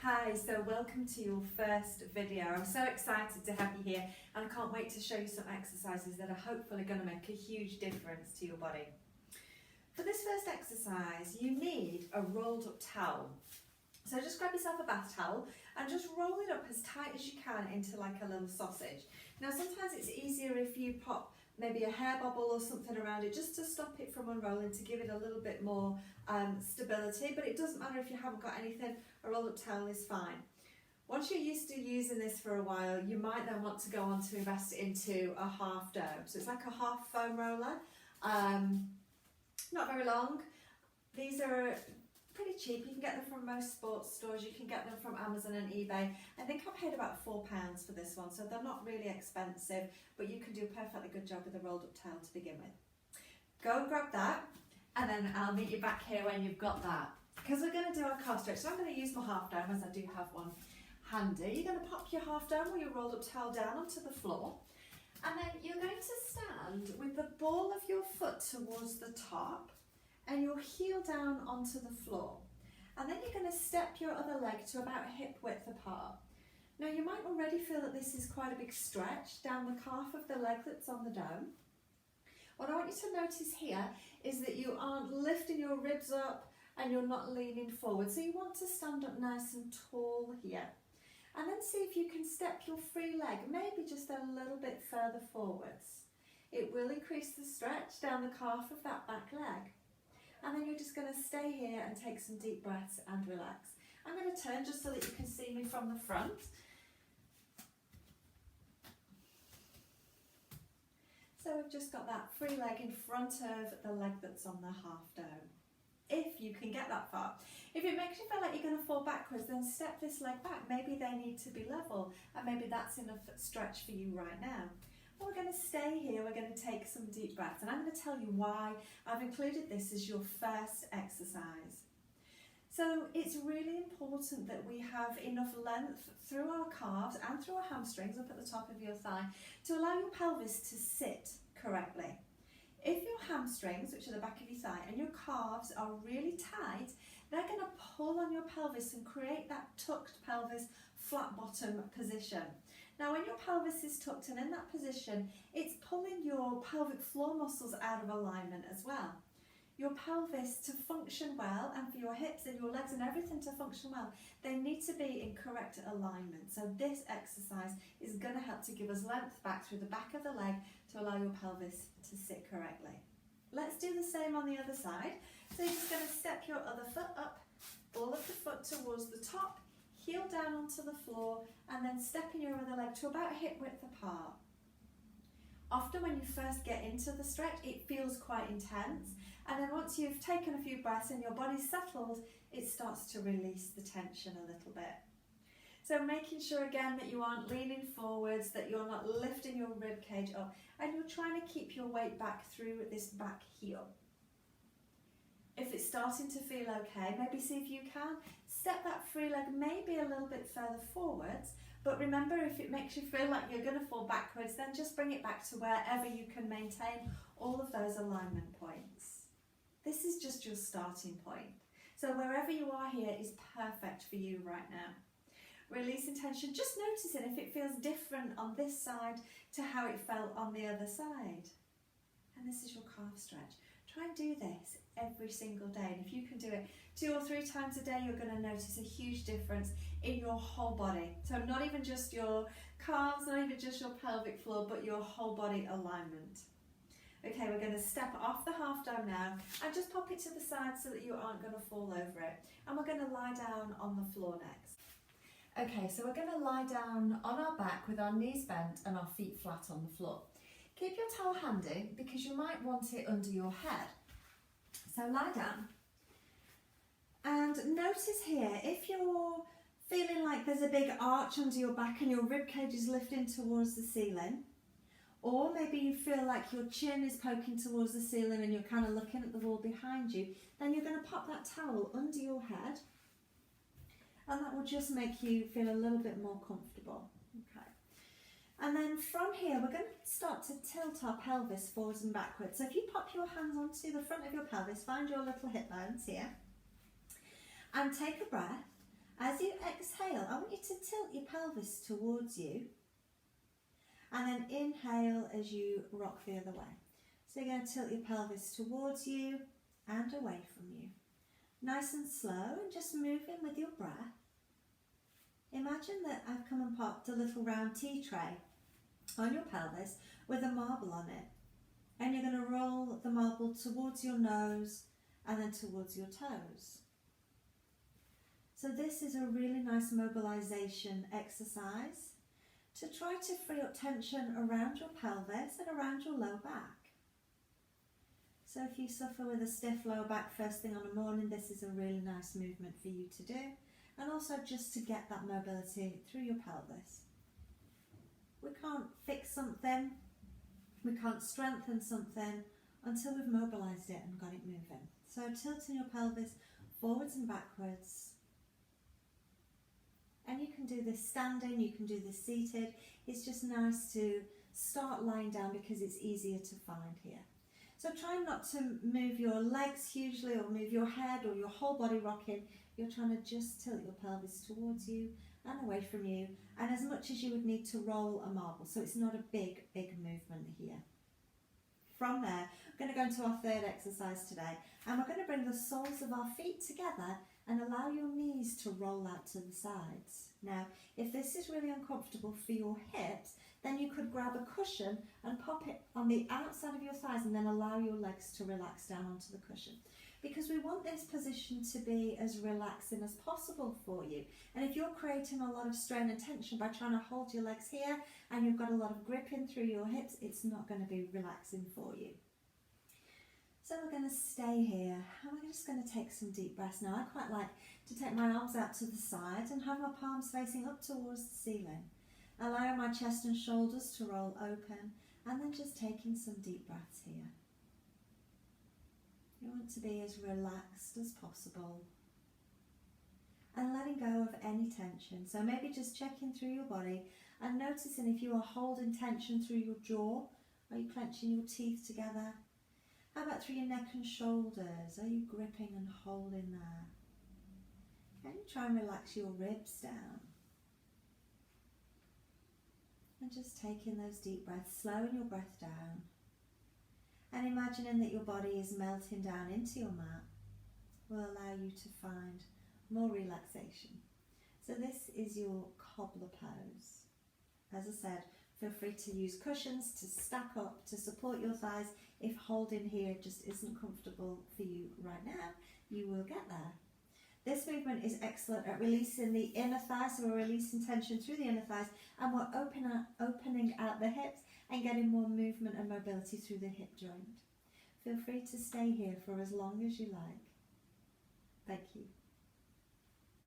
Hi, so welcome to your first video. I'm so excited to have you here and I can't wait to show you some exercises that are hopefully going to make a huge difference to your body. For this first exercise, you need a rolled up towel. So just grab yourself a bath towel and just roll it up as tight as you can into like a little sausage. Now sometimes it's easier if you pop maybe a hair bubble or something around it just to stop it from unrolling, to give it a little bit more stability, but it doesn't matter if you haven't got anything, a rolled up towel is fine. Once you're used to using this for a while, you might then want to go on to invest into a half dome. So it's like a half foam roller, not very long. These are pretty cheap. You can get them from most sports stores, you can get them from Amazon and eBay. I think I paid about £4 for this one, so they're not really expensive, but you can do a perfectly good job with a rolled up towel to begin with. Go and grab that, and then I'll meet you back here when you've got that. Because we're going to do our calf stretch, so I'm going to use my half dome as I do have one handy. You're going to pop your half dome or your rolled up towel down onto the floor, and then you're going to stand with the ball of your foot towards the top and your heel down onto the floor. And then you're going to step your other leg to about hip width apart. Now you might already feel that this is quite a big stretch down the calf of the leg that's on the dome. What I want you to notice here is that you aren't lifting your ribs up and you're not leaning forward. So you want to stand up nice and tall here. And then see if you can step your free leg maybe just a little bit further forwards. It will increase the stretch down the calf of that back leg. And then you're just going to stay here and take some deep breaths and relax. I'm going to turn just so that you can see me from the front. So we've just got that free leg in front of the leg that's on the half dome. If you can get that far. If it makes you feel like you're going to fall backwards, then step this leg back. Maybe they need to be level, and maybe that's enough stretch for you right now. We're going to stay here, we're going to take some deep breaths, and I'm going to tell you why I've included this as your first exercise. So it's really important that we have enough length through our calves and through our hamstrings up at the top of your thigh to allow your pelvis to sit correctly. If your hamstrings, which are the back of your thigh, and your calves are really tight, they're going to pull on your pelvis and create that tucked pelvis, flat bottom position. Now when your pelvis is tucked and in that position, it's pulling your pelvic floor muscles out of alignment as well. Your pelvis to function well, and for your hips and your legs and everything to function well, they need to be in correct alignment. So this exercise is going to help to give us length back through the back of the leg to allow your pelvis to sit correctly. Let's do the same on the other side. So you're just going to step your other foot up, ball of the foot towards the top, heel down onto the floor, and then stepping your other leg to about hip width apart. Often when you first get into the stretch, it feels quite intense, and then once you've taken a few breaths and your body's settled, it starts to release the tension a little bit. So making sure again that you aren't leaning forwards, that you're not lifting your rib cage up, and you're trying to keep your weight back through this back heel. If it's starting to feel okay, maybe see if you can step that free leg maybe a little bit further forwards, but remember, if it makes you feel like you're going to fall backwards, then just bring it back to wherever you can maintain all of those alignment points. This is just your starting point. So wherever you are here is perfect for you right now. Releasing tension, just noticing if it feels different on this side to how it felt on the other side. And this is your calf stretch. Try and do this every single day, and if you can do it 2 or 3 times a day, you're going to notice a huge difference in your whole body. So not even just your calves, not even just your pelvic floor, but your whole body alignment. Okay, we're going to step off the half dome now and just pop it to the side so that you aren't going to fall over it. And we're going to lie down on the floor next. Okay, so we're going to lie down on our back with our knees bent and our feet flat on the floor. Keep your towel handy because you might want it under your head. So lie down. And notice here, if you're feeling like there's a big arch under your back and your rib cage is lifting towards the ceiling, or maybe you feel like your chin is poking towards the ceiling and you're kind of looking at the wall behind you, then you're going to pop that towel under your head, and that will just make you feel a little bit more comfortable. Okay. And then from here, we're going to start to tilt our pelvis forwards and backwards. So if you pop your hands onto the front of your pelvis, find your little hip bones here, and take a breath. As you exhale, to tilt your pelvis towards you, and then inhale as you rock the other way. So you're going to tilt your pelvis towards you and away from you. Nice and slow, and just moving with your breath. Imagine that I've come and popped a little round tea tray on your pelvis with a marble on it. And you're going to roll the marble towards your nose and then towards your toes. So this is a really nice mobilization exercise to try to free up tension around your pelvis and around your low back. So if you suffer with a stiff lower back first thing on the morning, this is a really nice movement for you to do. And also just to get that mobility through your pelvis. We can't fix something, we can't strengthen something until we've mobilized it and got it moving. So tilting your pelvis forwards and backwards. And you can do this standing, you can do this seated. It's just nice to start lying down because it's easier to find here. So try not to move your legs hugely or move your head or your whole body rocking. You're trying to just tilt your pelvis towards you and away from you, and as much as you would need to roll a marble. So it's not a big movement here. From there, we're going to go into our third exercise today, and we're going to bring the soles of our feet together and allow your knees to roll out to the sides. Now, if this is really uncomfortable for your hips, then you could grab a cushion and pop it on the outside of your thighs and then allow your legs to relax down onto the cushion. Because we want this position to be as relaxing as possible for you. And if you're creating a lot of strain and tension by trying to hold your legs here and you've got a lot of gripping through your hips, it's not going to be relaxing for you. So we're going to stay here, and we're just going to take some deep breaths now. I quite like to take my arms out to the side and have my palms facing up towards the ceiling. Allowing my chest and shoulders to roll open, and then just taking some deep breaths here. You want to be as relaxed as possible and letting go of any tension. So maybe just checking through your body and noticing if you are holding tension through your jaw. Are you clenching your teeth together? How about through your neck and shoulders? Are you gripping and holding there? Can you try and relax your ribs down? And just taking those deep breaths, slowing your breath down. And imagining that your body is melting down into your mat will allow you to find more relaxation. So this is your cobbler pose. As I said, feel free to use cushions to stack up to support your thighs. If holding here just isn't comfortable for you right now, you will get there. This movement is excellent at releasing the inner thighs, so we're releasing tension through the inner thighs, and we're opening out the hips and getting more movement and mobility through the hip joint. Feel free to stay here for as long as you like. Thank you.